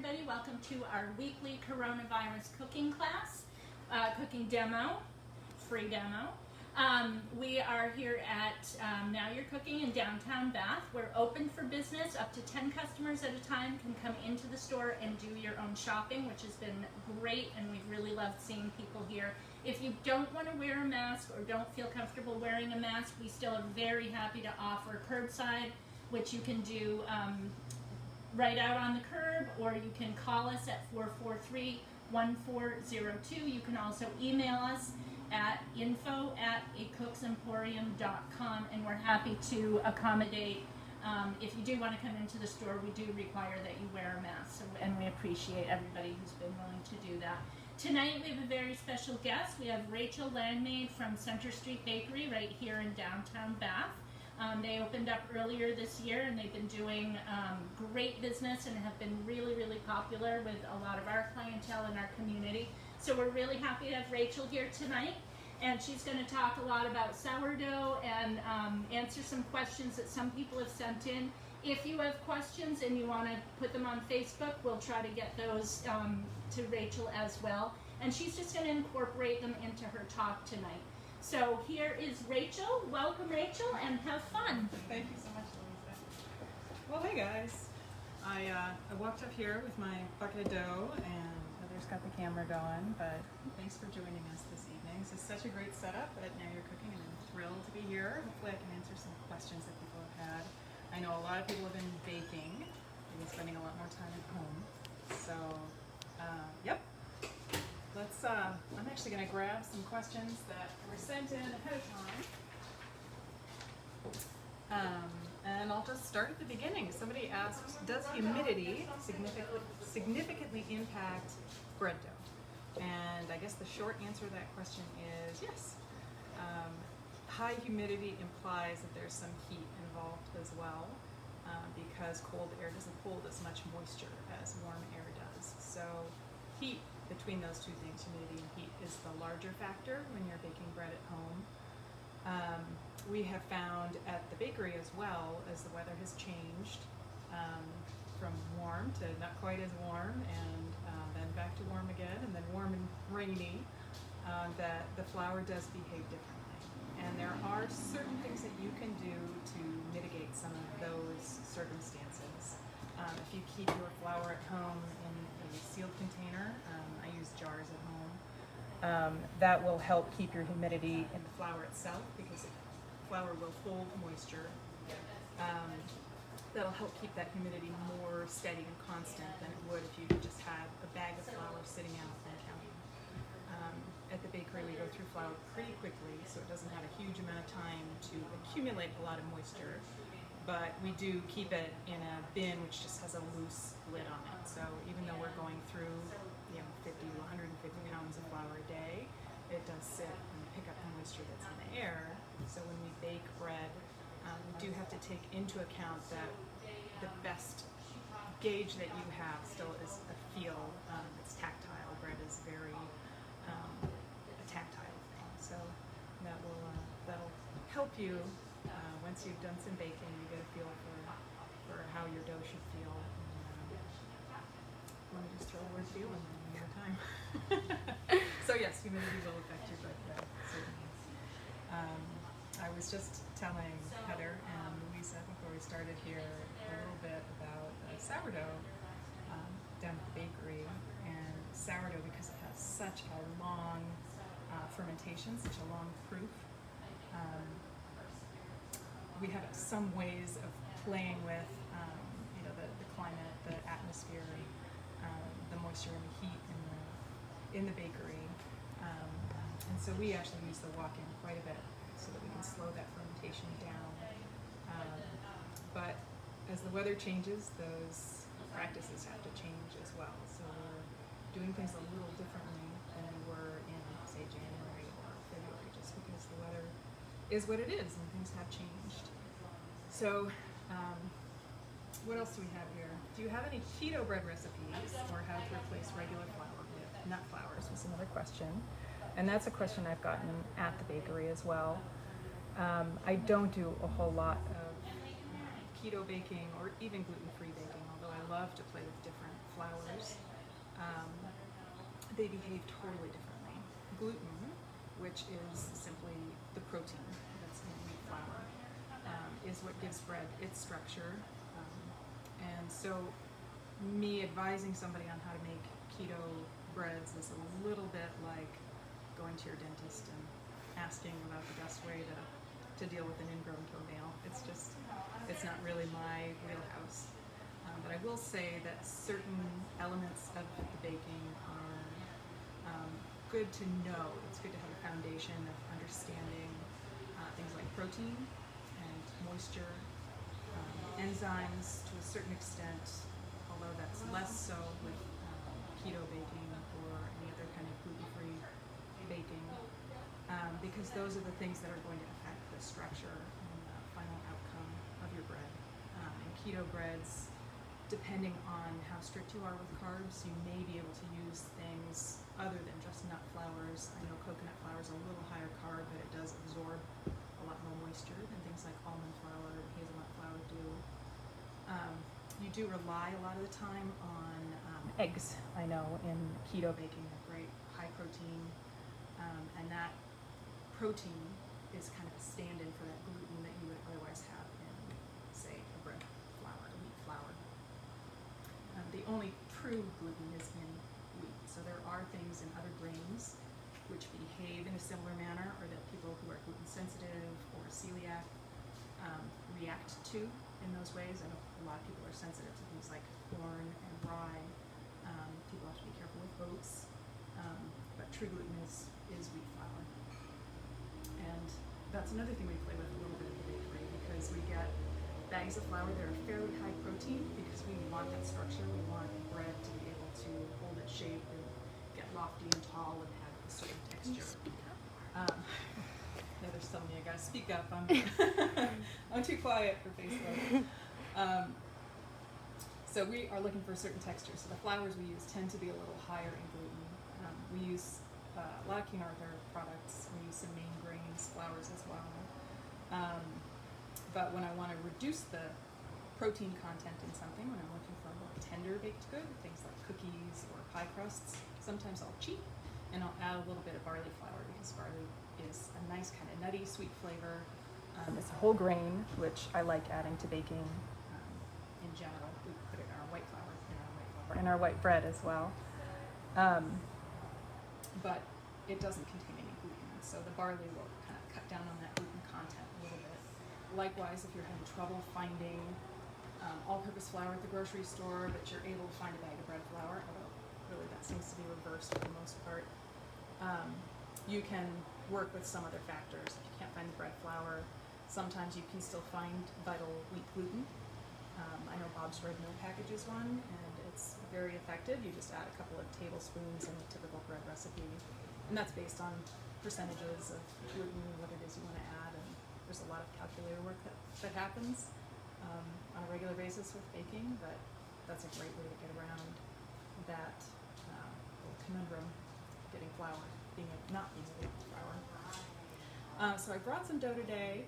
everybody. Welcome to our weekly coronavirus cooking class, cooking demo, free demo. We are here at Now You're Cooking in downtown Bath. We're open for business. Up to 10 customers at a time can come into the store and do your own shopping, which has been great, and we've really loved seeing people here. If you don't want to wear a mask or don't feel comfortable wearing a mask, we still are very happy to offer curbside, which you can do right out on the curb, or you can call us at 443-1402. You can also email us at info@acook'semporium.com, and we're happy to accommodate. If you do want to come into the store, we do require that you wear a mask, and we appreciate everybody who's been willing to do that. Tonight we have a very special guest. We have Rachel Langmaid from Center Street Bakery right here in downtown Bath. They opened up earlier this year, and they've been doing great business and have been really, really popular with a lot of our clientele in our community. So we're really happy to have Rachel here tonight, and she's going to talk a lot about sourdough and answer some questions that some people have sent in. If you have questions and you want to put them on Facebook, we'll try to get those to Rachel as well. And she's just going to incorporate them into her talk tonight. So here is Rachel. Welcome, Rachel, and have fun. Thank you so much, Louisa. Well, hey guys. I walked up here with my bucket of dough, and Heather's got the camera going, but thanks for joining us this evening. This is such a great setup at Now You're Cooking, and I'm thrilled to be here. Hopefully I can answer some questions that people have had. I know a lot of people have been baking. They've been spending a lot more time at home. So, yep. I'm actually going to grab some questions that were sent in ahead of time. And I'll just start at the beginning. Somebody asked, does humidity significantly impact bread dough? And I guess the short answer to that question is yes. High humidity implies that there's some heat involved as well, because cold air doesn't hold as much moisture as warm air does. So heat, between those two things, humidity and heat, is the larger factor when you're baking bread at home. We have found at the bakery as well, as the weather has changed from warm to not quite as warm, and then back to warm again, and then warm and rainy, that the flour does behave differently. And there are certain things that you can do to mitigate some of those circumstances. If you keep your flour at home in a sealed container, I use jars at home, that will help keep your humidity in the flour itself, because the flour will hold moisture. That'll help keep that humidity more steady and constant than it would if you just had a bag of flour sitting out on the counter. At the bakery, we go through flour pretty quickly, so it doesn't have a huge amount of time to accumulate a lot of moisture. But we do keep it in a bin which just has a loose lid on it. So even though we're going through 50 to 150 pounds of flour a day, it does sit and pick up the moisture that's in the air. So when we bake bread, we do have to take into account that the best gauge that you have still is a feel. It's tactile. Bread is very a tactile thing. So that'll help you. Once you've done some baking, you get a feel for how your dough should feel. Let me just throw the word feel in there one more time. So yes, humidity will affect your bread dough, certainly. I was just telling Heather and Louisa before we started here a little bit about sourdough down at the bakery. And sourdough, because it has such a long fermentation, such a long proof, we have some ways of playing with the climate, the atmosphere, the moisture and the heat in the bakery. And so we actually use the walk-in quite a bit so that we can slow that fermentation down. But as the weather changes, those practices have to change as well. So we're doing things a little differently than we were in, say, January or February, just because the weather is what it is and things have changed. So what else do we have here? Do you have any keto bread recipes, or how to replace regular flour with nut flours was another question. And that's a question I've gotten at the bakery as well. I don't do a whole lot of keto baking or even gluten-free baking, although I love to play with different flours, they behave totally differently. Gluten, which is simply the protein that's in wheat flour, is what gives bread its structure. And so me advising somebody on how to make keto breads is a little bit like going to your dentist and asking about the best way to deal with an ingrown toenail. It's not really my wheelhouse. But I will say that certain elements of the baking are good to know. It's good to have a foundation of understanding things like protein and moisture, enzymes to a certain extent, although that's less so with keto baking or any other kind of gluten-free baking, because those are the things that are going to affect the structure and the final outcome of your bread. And keto breads, depending on how strict you are with carbs, you may be able to use things other than just nut flours. I know coconut flour is a little higher carb, but it does absorb a lot more moisture than things like almond flour and hazelnut flour do. You do rely a lot of the time on eggs, I know, in keto baking. They're great, high protein, and that protein is kind of a stand-in for that gluten that you would otherwise have in, say, a bread flour, a wheat flour. The only true gluten is in wheat, so there are things in other grains which behave in a similar manner, or that people who are gluten sensitive or celiac react to in those ways. I know a lot of people are sensitive to things like corn and rye. People have to be careful with oats, but true gluten is wheat flour. And that's another thing we play with a little bit at the bakery, because we get bags of flour that are fairly high protein because we want that structure. We want bread to be able to hold its shape and get lofty and tall and have a certain texture. Yeah, there's telling me I gotta speak up. I'm too quiet for Facebook. So we are looking for a certain texture. So the flours we use tend to be a little higher in gluten. We use a lot of King Arthur products. We use some main grains flours as well. But when I want to reduce the protein content in something, when I'm looking for a more tender baked good, things like cookies or pie crusts, sometimes I'll cheat and I'll add a little bit of barley flour, because barley is a nice kind of nutty, sweet flavor. It's a whole grain, which I like adding to baking in general. We put it in our white flour, in our white bread as well. But it doesn't contain any gluten, so the barley will kind of cut down on that gluten content a little bit. Likewise, if you're having trouble finding all-purpose flour at the grocery store, but you're able to find a bag of bread flour, although really that seems to be reversed for the most part, you can work with some other factors. If you can't find the bread flour, sometimes you can still find Vital wheat gluten. I know Bob's Red Mill packages one, and it's very effective. You just add a couple of tablespoons in a typical bread recipe, and that's based on percentages of gluten and what it is you want to add. And there's a lot of calculator work that happens on a regular basis with baking, but that's a great way to get around that little conundrum, getting flour, not being able to get flour. So I brought some dough today,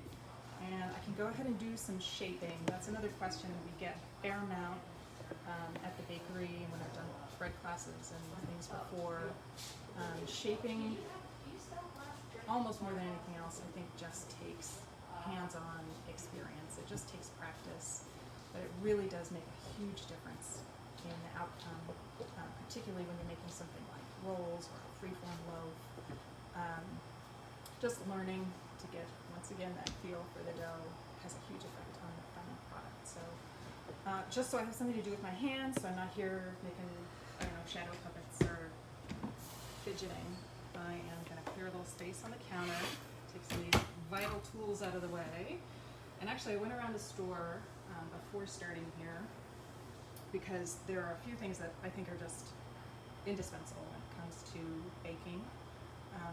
and I can go ahead and do some shaping. That's another question we get a fair amount at the bakery, and when I've done bread classes and things before. Shaping, almost more than anything else, I think just takes hands-on experience. It just takes practice, but it really does make a huge difference in the outcome, particularly when you're making something like rolls or a freeform loaf. Just learning to get, once again, that feel for the dough has a huge effect on the final product. So just so I have something to do with my hands, so I'm not here making, I don't know, shadow puppets or fidgeting, I am going to clear a little space on the counter, take some of these vital tools out of the way. And actually, I went around the store before starting here, because there are a few things that I think are just indispensable when it comes to baking.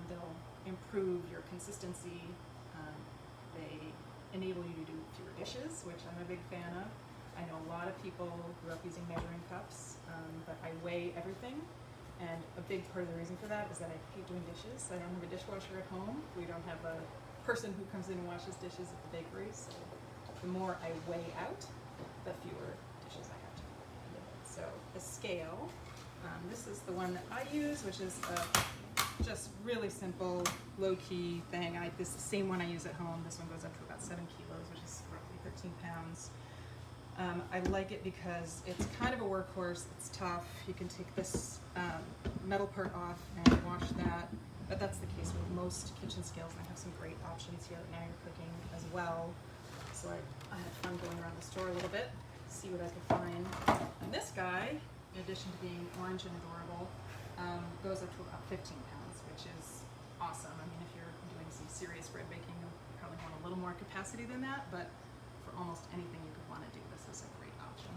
They'll improve your consistency. They enable you to do fewer dishes, which I'm a big fan of. I know a lot of people grew up using measuring cups, but I weigh everything. And a big part of the reason for that is that I hate doing dishes. I don't have a dishwasher at home. We don't have a person who comes in and washes dishes at the bakery, so the more I weigh out, the fewer dishes I have to put. So the scale, this is the one that I use, which is a just really simple, low-key thing. This is the same one I use at home. This one goes up to about 7 kilos, which is roughly 13 pounds. I like it because it's kind of a workhorse. It's tough. You can take this metal part off and wash that. But that's the case with most kitchen scales. I have some great options here at Now You're Cooking as well. So I had fun going around the store a little bit, see what I could find. And this guy, in addition to being orange and adorable, goes up to about 15 pounds, which is awesome. I mean, if you're doing some serious bread baking, you'll probably want a little more capacity than that, but for almost anything you could want to do, this is a great option.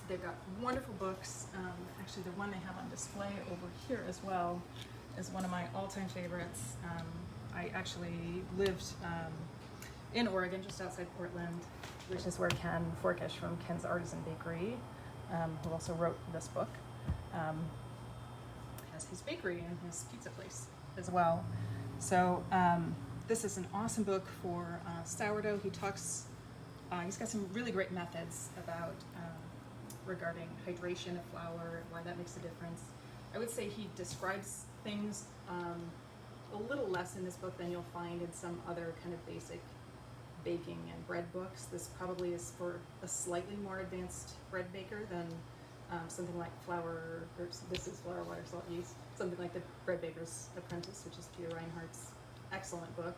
They've got wonderful books. Actually, the one they have on display over here as well is one of my all-time favorites. I actually lived in Oregon, just outside Portland, which is where Ken Forkish from Ken's Artisan Bakery, who also wrote this book, has his bakery and his pizza place as well. So this is an awesome book for sourdough. He talks, he's got some really great methods about regarding hydration of flour, why that makes a difference. I would say he describes things a little less in this book than you'll find in some other kind of basic baking and bread books. This probably is for a slightly more advanced bread baker than something like this is Flour, Water, Salt, Yeast, something like the Bread Baker's Apprentice, which is Peter Reinhardt's excellent book,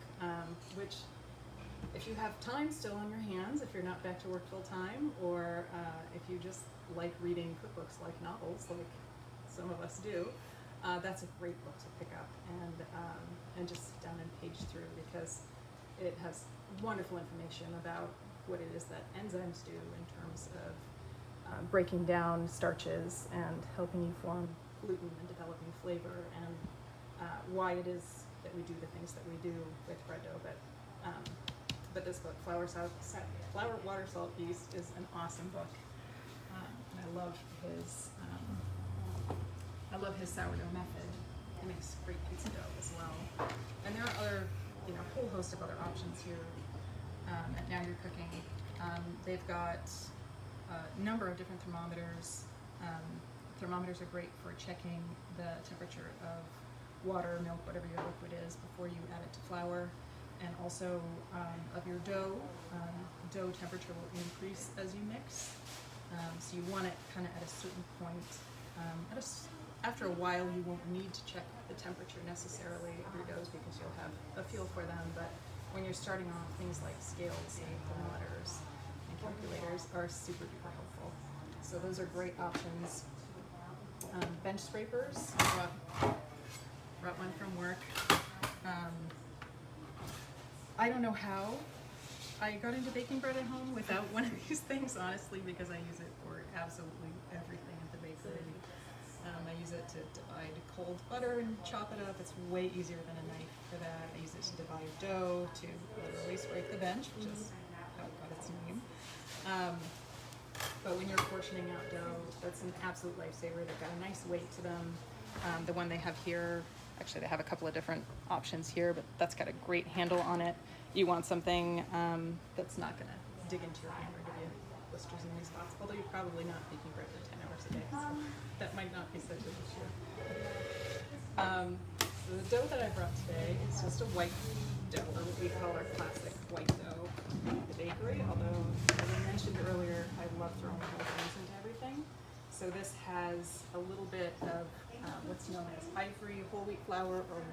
which if you have time still on your hands, if you're not back to work full time, or if you just like reading cookbooks like novels, like some of us do, that's a great book to pick up and just sit down and page through, because it has wonderful information about what it is that enzymes do in terms of breaking down starches and helping you form gluten and developing flavor, and why it is that we do the things that we do with bread dough. But this book, Flour, Water, Salt, Yeast, is an awesome book. And I love his sourdough method. He makes great pizza dough as well. And there are other, a whole host of other options here at Now You're Cooking. They've got a number of different thermometers. Thermometers are great for checking the temperature of water, milk, whatever your liquid is, before you add it to flour. And also of your dough. Dough temperature will increase as you mix. So you want it kind of at a certain point. After a while, you won't need to check the temperature necessarily of your doughs because you'll have a feel for them. But when you're starting off, things like scales and thermometers and calculators are super duper helpful. So those are great options. Bench scrapers. I brought one from work. I don't know how I got into baking bread at home without one of these things, honestly, because I use it for absolutely everything at the bakery. I use it to divide cold butter and chop it up. It's way easier than a knife for that. I use it to divide dough, to literally scrape the bench, which is how it got its name. But when you're portioning out dough, that's an absolute lifesaver. They've got a nice weight to them. The one they have here, actually they have a couple of different options here, but that's got a great handle on it. You want something that's not going to dig into your hand or give you blisters in these spots, although you're probably not baking bread for 10 hours a day, so that might not be such an issue. So the dough that I brought today is just a white dough, or what we call our classic white dough at the bakery, although as I mentioned earlier, I love throwing whole grains into everything. So this has a little bit of what's known as ivory whole wheat flour or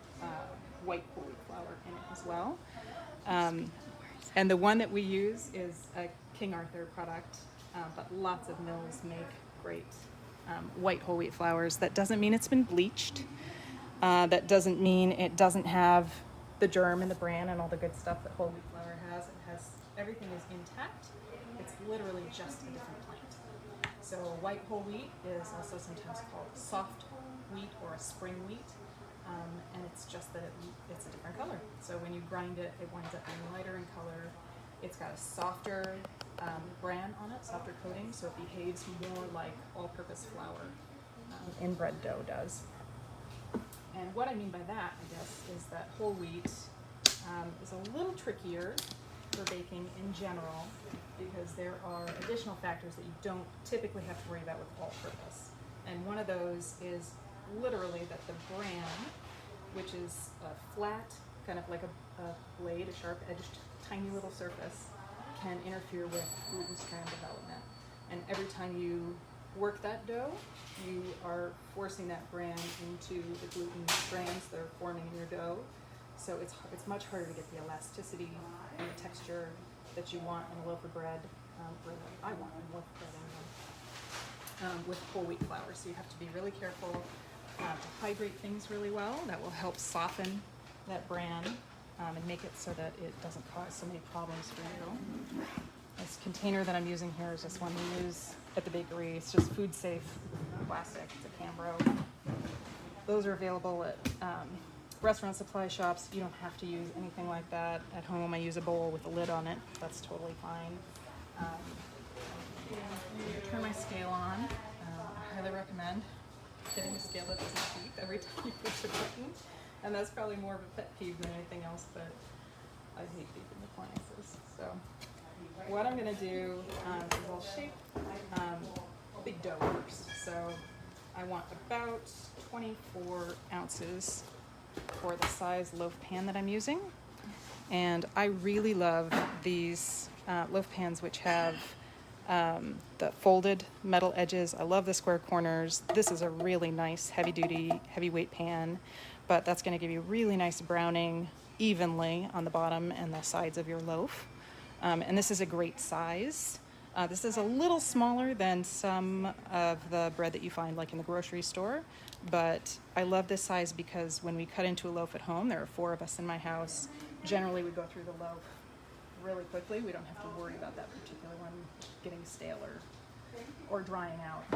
white whole wheat flour in it as well. And the one that we use is a King Arthur product, but lots of mills make great white whole wheat flours. That doesn't mean it's been bleached. That doesn't mean it doesn't have the germ and the bran and all the good stuff that whole wheat flour has. It has, everything is intact. It's literally just a different plant. So white whole wheat is also sometimes called soft wheat or a spring wheat. And it's just that it's a different color. So when you grind it, it winds up being lighter in color. It's got a softer bran on it, softer coating, so it behaves more like all-purpose flour in bread dough does. And what I mean by that, I guess, is that whole wheat is a little trickier for baking in general because there are additional factors that you don't typically have to worry about with all-purpose. And one of those is literally that the bran, which is a flat, kind of like a blade, a sharp-edged, tiny little surface, can interfere with gluten strand development. And every time you work that dough, you are forcing that bran into the gluten strands that are forming in your dough. So it's much harder to get the elasticity and the texture that you want in a loaf of bread, or that I want in a loaf of bread anyway, with whole wheat flour. So you have to be really careful to hydrate things really well. That will help soften that bran and make it so that it doesn't cause so many problems for you. This container that I'm using here is just one we use at the bakery. It's just food safe plastic. It's a Cambro. Those are available at restaurant supply shops. You don't have to use anything like that. At home I use a bowl with a lid on it. That's totally fine. Turn my scale on. I highly recommend getting a scale that doesn't beep every time you push a button. And that's probably more of a pet peeve than anything else, but I hate beeping appliances. So what I'm going to do is I'll shape big dough first. So I want about 24 ounces for the size loaf pan that I'm using. And I really love these loaf pans which have the folded metal edges. I love the square corners. This is a really nice heavy-duty, heavyweight pan, but that's going to give you really nice browning evenly on the bottom and the sides of your loaf. And this is a great size. This is a little smaller than some of the bread that you find like in the grocery store, but I love this size because when we cut into a loaf at home, there are 4 of us in my house, generally we go through the loaf really quickly. We don't have to worry about that particular one getting stale or drying out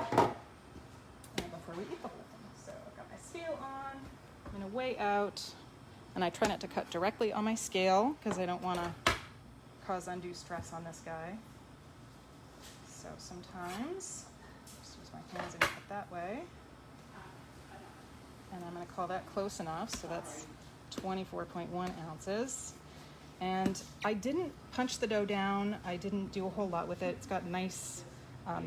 before we eat the whole thing. So I've got my scale on, I'm going to weigh out, and I try not to cut directly on my scale because I don't want to cause undue stress on this guy. So sometimes, just use my hands and cut that way. And I'm going to call that close enough, so that's 24.1 ounces. And I didn't punch the dough down. I didn't do a whole lot with it. It's got nice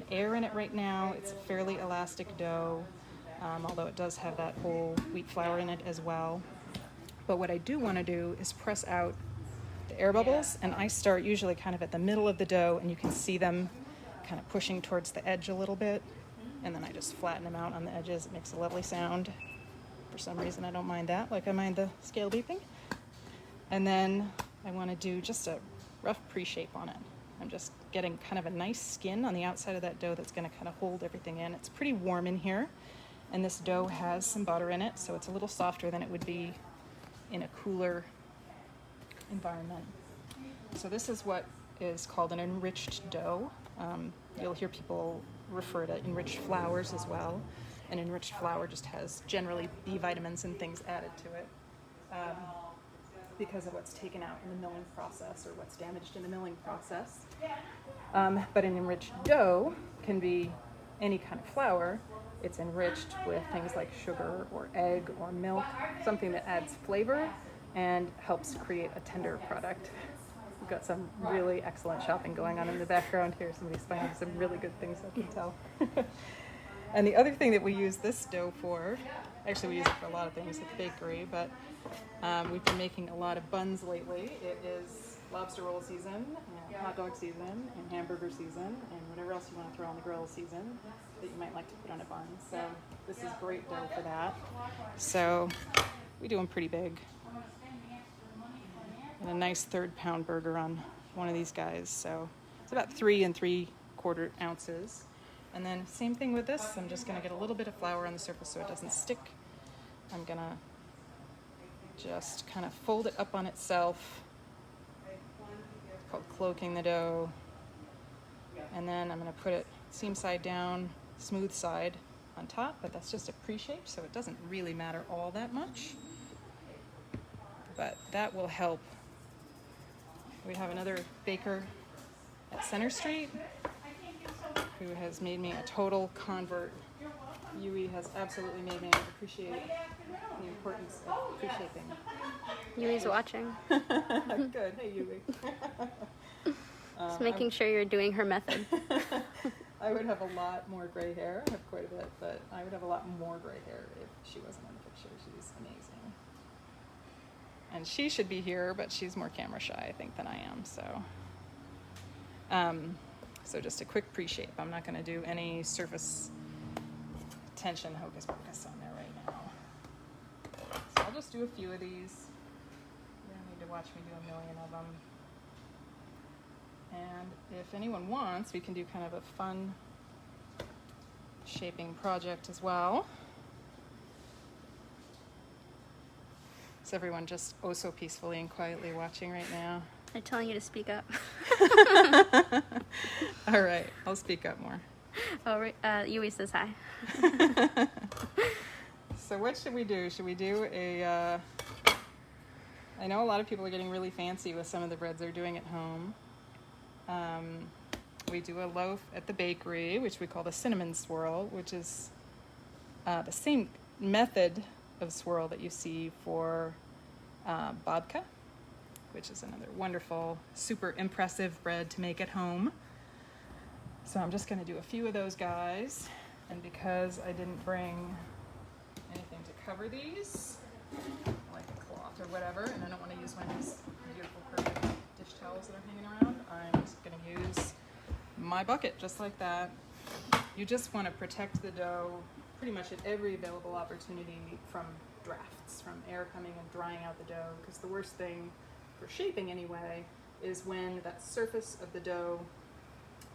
air in it right now. It's a fairly elastic dough, although it does have that whole wheat flour in it as well. But what I do want to do is press out the air bubbles, and I start usually kind of at the middle of the dough, and you can see them kind of pushing towards the edge a little bit, and then I just flatten them out on the edges. It makes a lovely sound. For some reason I don't mind that, like I mind the scale beeping. And then I want to do just a rough pre-shape on it. I'm just getting kind of a nice skin on the outside of that dough that's going to kind of hold everything in. It's pretty warm in here, and this dough has some butter in it, so it's a little softer than it would be in a cooler environment. So this is what is called an enriched dough. You'll hear people refer to enriched flours as well. An enriched flour just has generally B vitamins and things added to it because of what's taken out in the milling process or what's damaged in the milling process. But an enriched dough can be any kind of flour. It's enriched with things like sugar or egg or milk, something that adds flavor and helps create a tender product. We've got some really excellent shopping going on in the background here. Somebody's finding some really good things, I can tell. And the other thing that we use this dough for, actually we use it for a lot of things at the bakery, but we've been making a lot of buns lately. It is lobster roll season, and hot dog season, and hamburger season, and whatever else you want to throw on the grill season that you might like to put on a bun. So this is great dough for that. So we do them pretty big. And a nice 3-pound burger on one of these guys. So it's about 3 3/4 ounces. And then same thing with this. I'm just going to get a little bit of flour on the surface so it doesn't stick. I'm going to just kind of fold it up on itself. It's called cloaking the dough. And then I'm going to put it seam side down, smooth side on top, but that's just a pre-shape, so it doesn't really matter all that much. But that will help. We have another baker at Center Street who has made me a total convert. Yui has absolutely made me appreciate the importance of pre-shaping. Yui's watching. Good. Hey, Yui. Just making sure you're doing her method. I would have a lot more gray hair. I have quite a bit, but I would have a lot more gray hair if she wasn't in the picture. She's amazing. And she should be here, but she's more camera shy, I think, than I am. So just a quick pre-shape. I'm not going to do any surface tension hocus pocus on there right now. So I'll just do a few of these. You don't need to watch me do a million of them. And if anyone wants, we can do kind of a fun shaping project as well. Is everyone just oh so peacefully and quietly watching right now? I'm telling you to speak up. All right, I'll speak up more. Oh, Yui says hi. So what should we do? Should we do a, I know a lot of people are getting really fancy with some of the breads they're doing at home. We do a loaf at the bakery, which we call the cinnamon swirl, which is the same method of swirl that you see for babka, which is another wonderful, super impressive bread to make at home. So I'm just going to do a few of those guys. And because I didn't bring anything to cover these, like a cloth or whatever, and I don't want to use one of these beautiful perfect dish towels that are hanging around, I'm just going to use my bucket just like that. You just want to protect the dough pretty much at every available opportunity from drafts, from air coming and drying out the dough, because the worst thing for shaping anyway is when that surface of the dough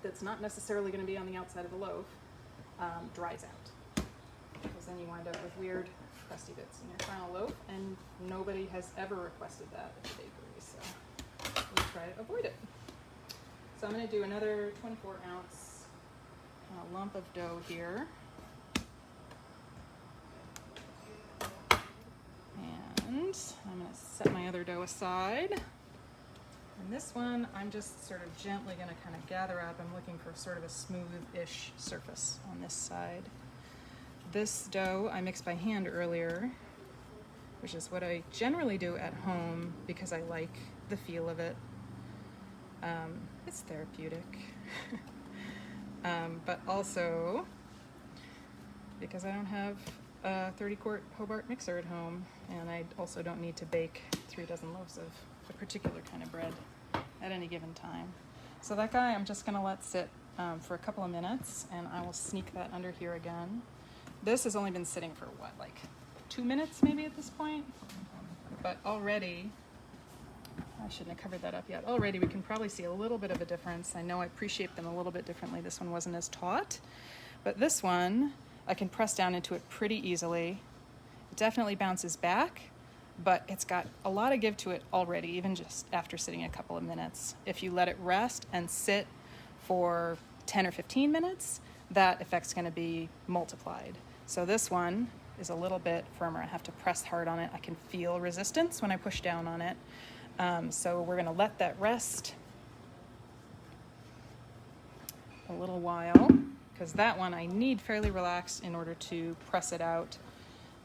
that's not necessarily going to be on the outside of the loaf dries out, because then you wind up with weird crusty bits in your final loaf, and nobody has ever requested that at the bakery, so we try to avoid it. So I'm going to do another 24 ounce lump of dough here. And I'm going to set my other dough aside. And this one, I'm just sort of gently going to kind of gather up. I'm looking for sort of a smooth-ish surface on this side. This dough I mixed by hand earlier, which is what I generally do at home because I like the feel of it. It's therapeutic. But also because I don't have a 30-quart Hobart mixer at home, and I also don't need to bake 3 dozen loaves of a particular kind of bread at any given time. So that guy I'm just going to let sit for a couple of minutes, and I will sneak that under here again. This has only been sitting for what, like 2 minutes maybe at this point? But already, I shouldn't have covered that up yet. Already we can probably see a little bit of a difference. I know I pre-shaped them a little bit differently. This one wasn't as taut, but this one I can press down into it pretty easily. It definitely bounces back, but it's got a lot of give to it already, even just after sitting a couple of minutes. If you let it rest and sit for 10 or 15 minutes, that effect's going to be multiplied. So this one is a little bit firmer. I have to press hard on it. I can feel resistance when I push down on it. So we're going to let that rest a little while, because that one I need fairly relaxed in order to press it out.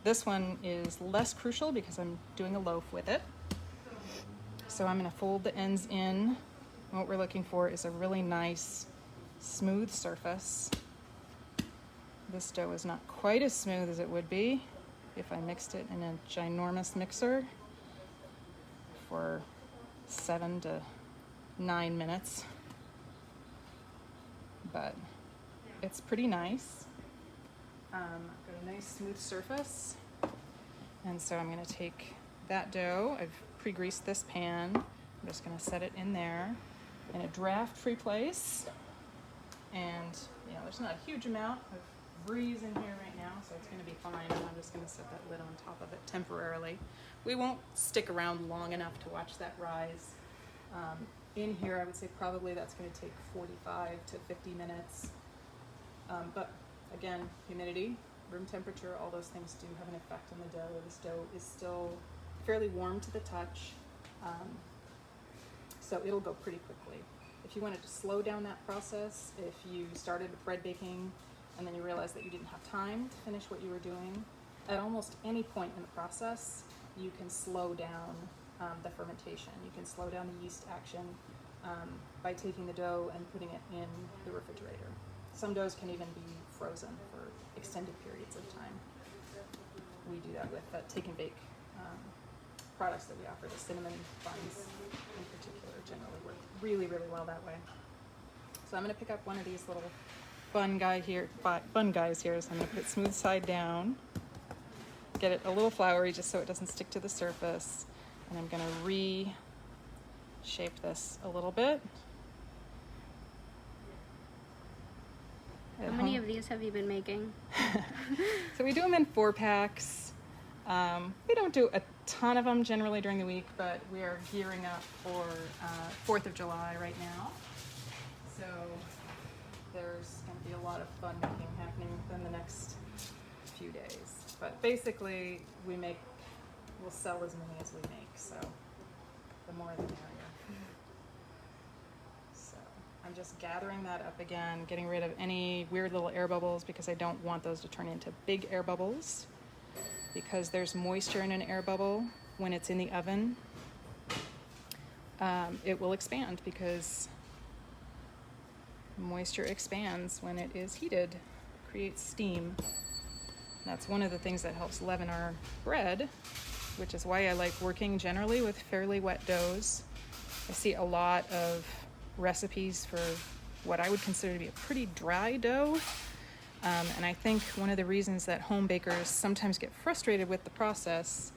This one is less crucial because I'm doing a loaf with it. So I'm going to fold the ends in. What we're looking for is a really nice, smooth surface. This dough is not quite as smooth as it would be if I mixed it in a ginormous mixer for 7 to 9 minutes. But it's pretty nice. I've got a nice smooth surface. And so I'm going to take that dough. I've pre-greased this pan. I'm just going to set it in there in a draft-free place. And, you know, there's not a huge amount of breeze in here right now, so it's going to be fine. And I'm just going to set that lid on top of it temporarily. We won't stick around long enough to watch that rise. In here, I would say probably that's going to take 45 to 50 minutes. But again, humidity, room temperature, all those things do have an effect on the dough. This dough is still fairly warm to the touch, so it'll go pretty quickly. If you wanted to slow down that process, if you started bread baking and then you realized that you didn't have time to finish what you were doing, at almost any point in the process, you can slow down the fermentation. You can slow down the yeast action by taking the dough and putting it in the refrigerator. Some doughs can even be frozen for extended periods of time. We do that with take and bake products that we offer. The cinnamon buns in particular generally work really, really well that way. So I'm going to pick up one of these little bun guys here. So I'm going to put it smooth side down, get it a little floury just so it doesn't stick to the surface, and I'm going to reshape this a little bit. How many of these have you been making? So we do them in 4-packs. We don't do a ton of them generally during the week, but we are gearing up for 4th of July right now. So there's going to be a lot of fun making happening within the next few days. But basically, we'll sell as many as we make, so the more the merrier. So I'm just gathering that up again, getting rid of any weird little air bubbles because I don't want those to turn into big air bubbles. Because there's moisture in an air bubble when it's in the oven, it will expand because moisture expands when it is heated, creates steam. That's one of the things that helps leaven our bread, which is why I like working generally with fairly wet doughs. I see a lot of recipes for what I would consider to be a pretty dry dough. And I think one of the reasons that home bakers sometimes get frustrated with the process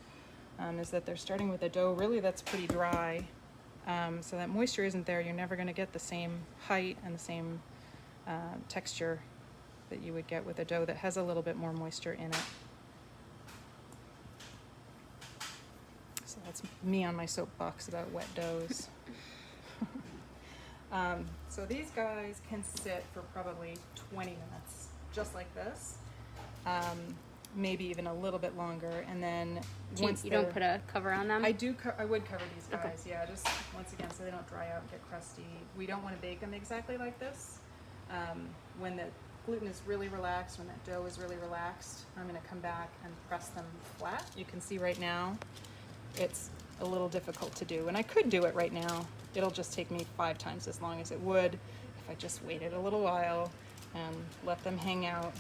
is that they're starting with a dough really that's pretty dry. So that moisture isn't there. You're never going to get the same height and the same texture that you would get with a dough that has a little bit more moisture in it. So that's me on my soapbox about wet doughs. So these guys can sit for probably 20 minutes, just like this. Maybe even a little bit longer, and then once you don't put a cover on them? I would cover these guys, Okay. yeah, just once again so they don't dry out and get crusty. We don't want to bake them exactly like this. When the gluten is really relaxed, when that dough is really relaxed, I'm going to come back and press them flat. You can see right now it's a little difficult to do, and I could do it right now. It'll just take me 5 times as long as it would if I just waited a little while and let them hang out.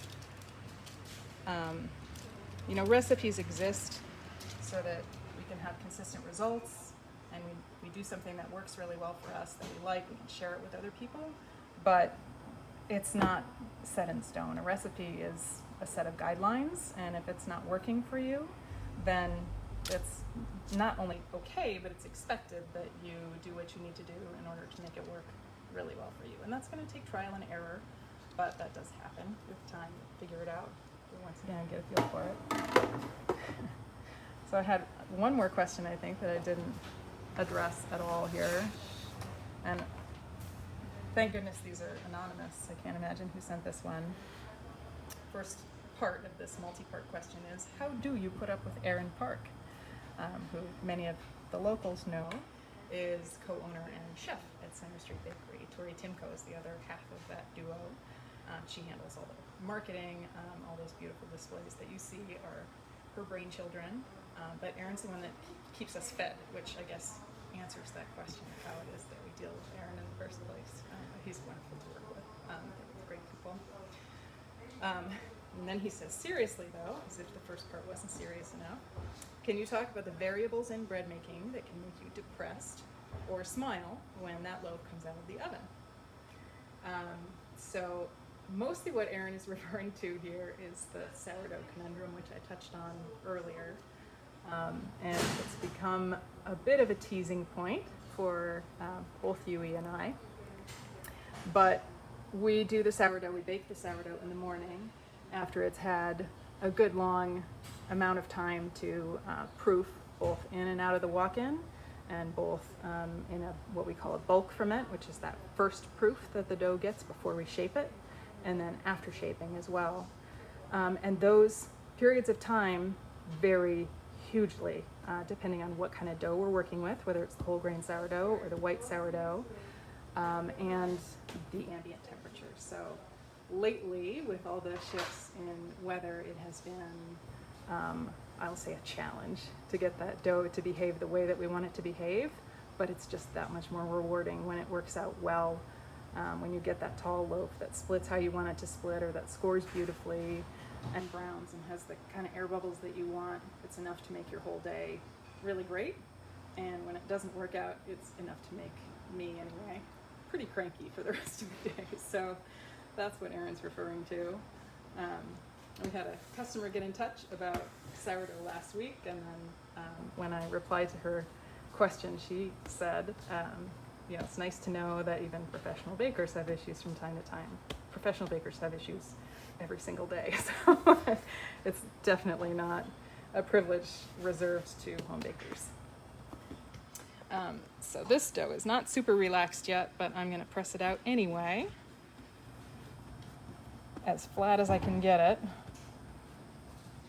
Recipes exist so that we can have consistent results, and we do something that works really well for us, that we like, we can share it with other people, but it's not set in stone. A recipe is a set of guidelines, and if it's not working for you, then it's not only okay, but it's expected that you do what you need to do in order to make it work really well for you. And that's going to take trial and error, but that does happen with time to figure it out. Once again, get a feel for it. So I had one more question, I think, that I didn't address at all here. And thank goodness these are anonymous. I can't imagine who sent this one. First part of this multi-part question is, how do you put up with Erin Park, who many of the locals know is co-owner and chef at Center Street Bakery. Tori Timko is the other half of that duo. She handles all the marketing, all those beautiful displays that you see are her brainchildren. But Erin's the one that keeps us fed, which I guess answers that question of how it is that we deal with Erin in the first place. He's wonderful to work with, great people. And then he says, seriously though, as if the first part wasn't serious enough, can you talk about the variables in bread making that can make you depressed or smile when that loaf comes out of the oven? So mostly what Erin is referring to here is the sourdough conundrum, which I touched on earlier. And it's become a bit of a teasing point for both Yui and I. But we do the sourdough, we bake the sourdough in the morning after it's had a good long amount of time to proof both in and out of the walk-in, and both in what we call a bulk ferment, which is that first proof that the dough gets before we shape it, and then after shaping as well. And those periods of time vary hugely depending on what kind of dough we're working with, whether it's the whole grain sourdough or the white sourdough, and the ambient temperature. So lately, with all the shifts in weather, it has been I'll say a challenge to get that dough to behave the way that we want it to behave, but it's just that much more rewarding when it works out well. When you get that tall loaf that splits how you want it to split, or that scores beautifully and browns and has the kind of air bubbles that you want, it's enough to make your whole day really great. And when it doesn't work out, it's enough to make me, anyway, pretty cranky for the rest of the day. So that's what Erin's referring to. We had a customer get in touch about sourdough last week, and then when I replied to her question, she said, it's nice to know that even professional bakers have issues from time to time. Professional bakers have issues every single day, so it's definitely not a privilege reserved to home bakers. So this dough is not super relaxed yet, but I'm going to press it out anyway, as flat as I can get it.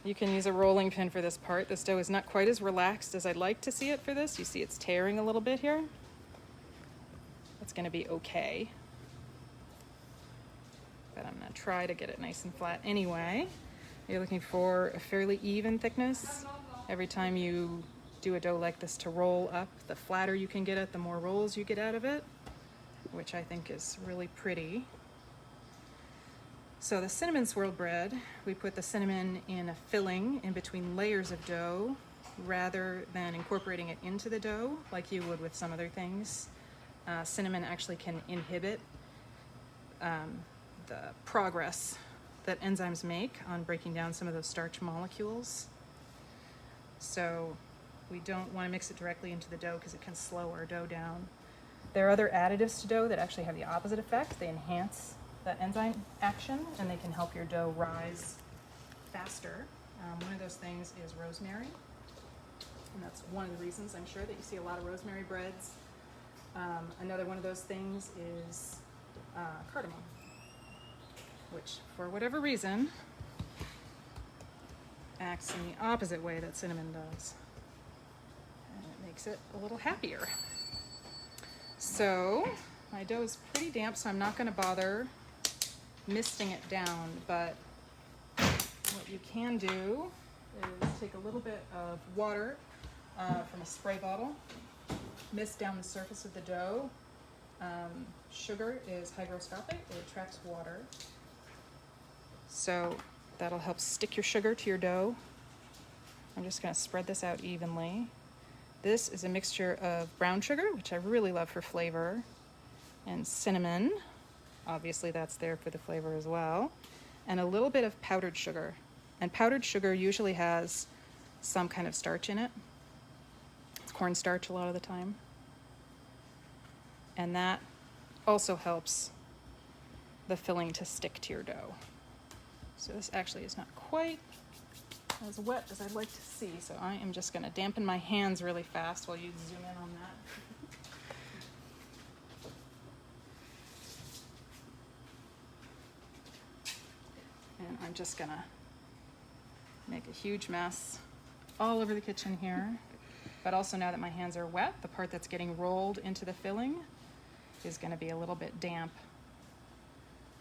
You can use a rolling pin for this part. This dough is not quite as relaxed as I'd like to see it for this. You see it's tearing a little bit here. It's going to be okay. But I'm going to try to get it nice and flat anyway. You're looking for a fairly even thickness. Every time you do a dough like this to roll up, the flatter you can get it, the more rolls you get out of it, which I think is really pretty. So the cinnamon swirl bread, we put the cinnamon in a filling in between layers of dough rather than incorporating it into the dough like you would with some other things. Cinnamon actually can inhibit the progress that enzymes make on breaking down some of those starch molecules. So we don't want to mix it directly into the dough because it can slow our dough down. There are other additives to dough that actually have the opposite effect. They enhance that enzyme action, and they can help your dough rise faster. One of those things is rosemary, and that's one of the reasons I'm sure that you see a lot of rosemary breads. Another one of those things is cardamom, which for whatever reason acts in the opposite way that cinnamon does, and it makes it a little happier. So my dough is pretty damp, so I'm not going to bother misting it down, but what you can do is take a little bit of water from a spray bottle, mist down the surface of the dough. Sugar is hygroscopic, it attracts water, so that'll help stick your sugar to your dough. I'm just going to spread this out evenly. This is a mixture of brown sugar, which I really love for flavor, and cinnamon. Obviously that's there for the flavor as well, and a little bit of powdered sugar. And powdered sugar usually has some kind of starch in it. It's cornstarch a lot of the time. And that also helps the filling to stick to your dough. So this actually is not quite as wet as I'd like to see, so I am just going to dampen my hands really fast while you zoom in on that. And I'm just going to make a huge mess all over the kitchen here. But also, now that my hands are wet, the part that's getting rolled into the filling is going to be a little bit damp.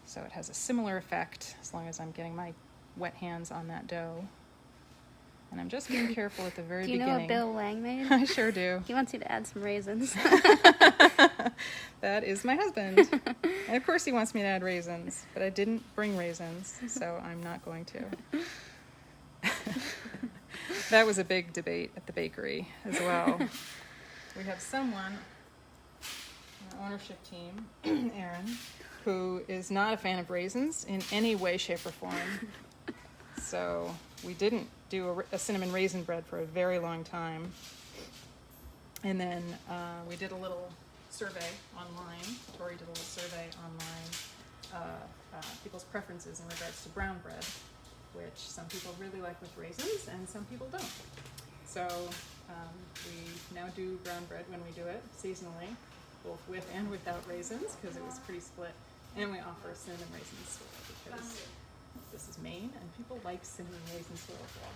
So it has a similar effect as long as I'm getting my wet hands on that dough. And I'm just being careful at the very beginning. Do you know a Bill Langmaid? I sure do. He wants you to add some raisins. That is my husband. And of course he wants me to add raisins, but I didn't bring raisins, so I'm not going to. That was a big debate at the bakery as well. We have someone on our ownership team, Erin, who is not a fan of raisins in any way, shape, or form. So we didn't do a cinnamon raisin bread for a very long time. And then we did a little survey online. Tori did a little survey online, people's preferences in regards to brown bread, which some people really like with raisins and some people don't. So we now do brown bread when we do it seasonally, both with and without raisins, because it was pretty split. And we offer cinnamon raisin swirl because this is Maine and people like cinnamon raisin swirl as well.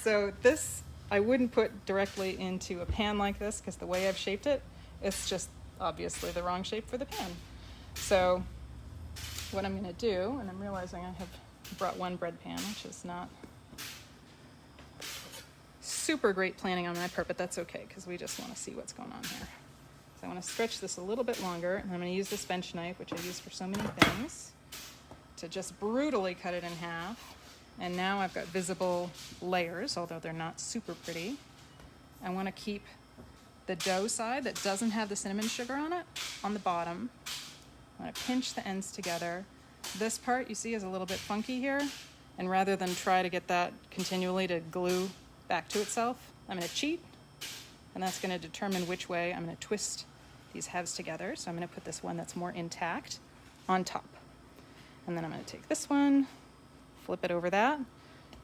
So this I wouldn't put directly into a pan like this because the way I've shaped it, it's just obviously the wrong shape for the pan. So what I'm going to do, and I'm realizing I have brought one bread pan, which is not super great planning on my part, but that's okay because we just want to see what's going on here. So I want to stretch this a little bit longer, and I'm going to use this bench knife, which I use for so many things, to just brutally cut it in half. And now I've got visible layers, although they're not super pretty. I want to keep the dough side that doesn't have the cinnamon sugar on it on the bottom. I'm going to pinch the ends together. This part you see is a little bit funky here, and rather than try to get that continually to glue back to itself, I'm going to cheat, and that's going to determine which way I'm going to twist these halves together. So I'm going to put this one that's more intact on top. And then I'm going to take this one, flip it over that.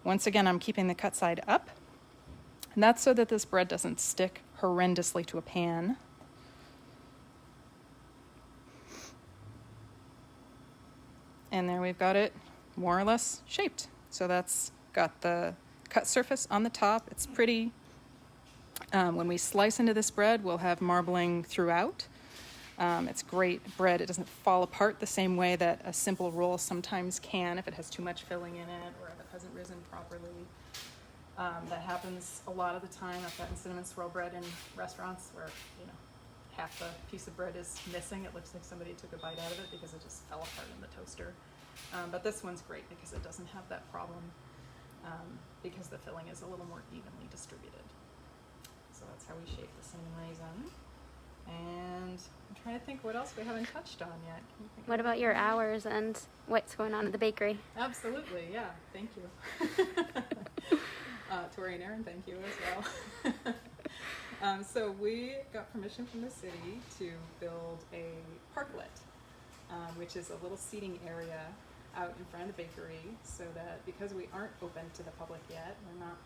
Once again, I'm keeping the cut side up, and that's so that this bread doesn't stick horrendously to a pan. And there we've got it more or less shaped. So that's got the cut surface on the top. It's pretty. When we slice into this bread, we'll have marbling throughout. It's great bread. It doesn't fall apart the same way that a simple roll sometimes can if it has too much filling in it or if it hasn't risen properly. That happens a lot of the time. I've gotten cinnamon swirl bread in restaurants where, half the piece of bread is missing. It looks like somebody took a bite out of it because it just fell apart in the toaster. But this one's great because it doesn't have that problem because the filling is a little more evenly distributed. So that's how we shape the cinnamon raisin. And I'm trying to think what else we haven't touched on yet. Can you think What about your hours and what's going on at the bakery? Absolutely, yeah. Thank you. Tori and Aaron, thank you as well. So we got permission from the city to build a parklet, which is a little seating area out in front of the bakery, so that because we aren't open to the public yet, we're not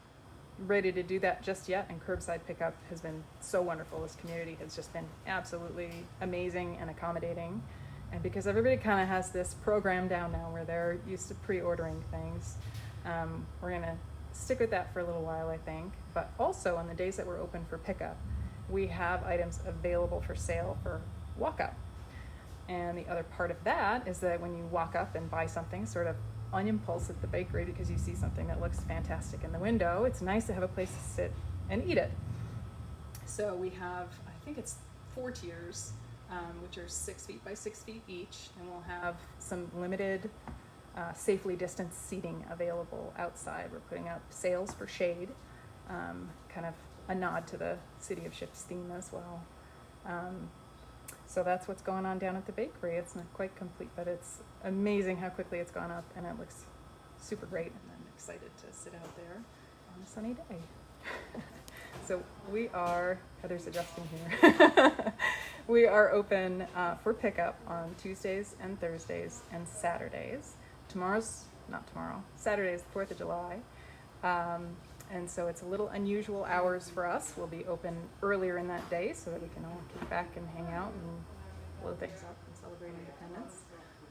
ready to do that just yet, and curbside pickup has been so wonderful. This community has just been absolutely amazing and accommodating, and because everybody kind of has this program down now where they're used to pre-ordering things, we're gonna stick with that for a little while, I think. But also on the days that we're open for pickup, we have items available for sale for walk-up. And the other part of that is that when you walk up and buy something sort of on impulse at the bakery because you see something that looks fantastic in the window, it's nice to have a place to sit and eat it. So we have, I think it's 4 tiers, which are 6 feet by 6 feet each, and we'll have some limited safely distanced seating available outside. We're putting up sails for shade, kind of a nod to the City of Ships theme as well. So that's what's going on down at the bakery. It's not quite complete, but it's amazing how quickly it's gone up, and it looks super great, and I'm excited to sit out there on a sunny day. So we are, Heather's adjusting here. We are open for pickup on Tuesdays and Thursdays and Saturdays. Saturday is the 4th of July. And so it's a little unusual hours for us. We'll be open earlier in that day so that we can all kick back and hang out and blow things up and celebrate independence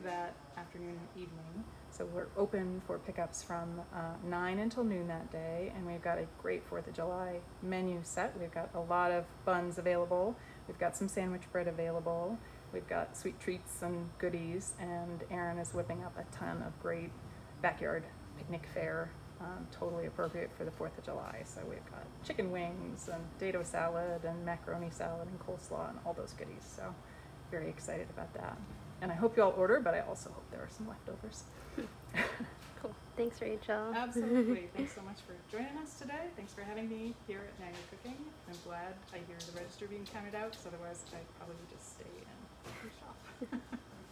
that afternoon and evening. So we're open for pickups from 9 until noon that day, and we've got a great 4th of July menu set. We've got a lot of buns available. We've got some sandwich bread available. We've got sweet treats and goodies, and Aaron is whipping up a ton of great backyard picnic fare, totally appropriate for the 4th of July. So we've got chicken wings and potato salad and macaroni salad and coleslaw and all those goodies. So very excited about that. And I hope you all order, but I also hope there are some leftovers. Cool. Thanks, Rachel. Absolutely. Thanks so much for joining us today. Thanks for having me here at Now You're Cooking. I'm glad I hear the register being counted out, because otherwise I'd probably just stay and shop.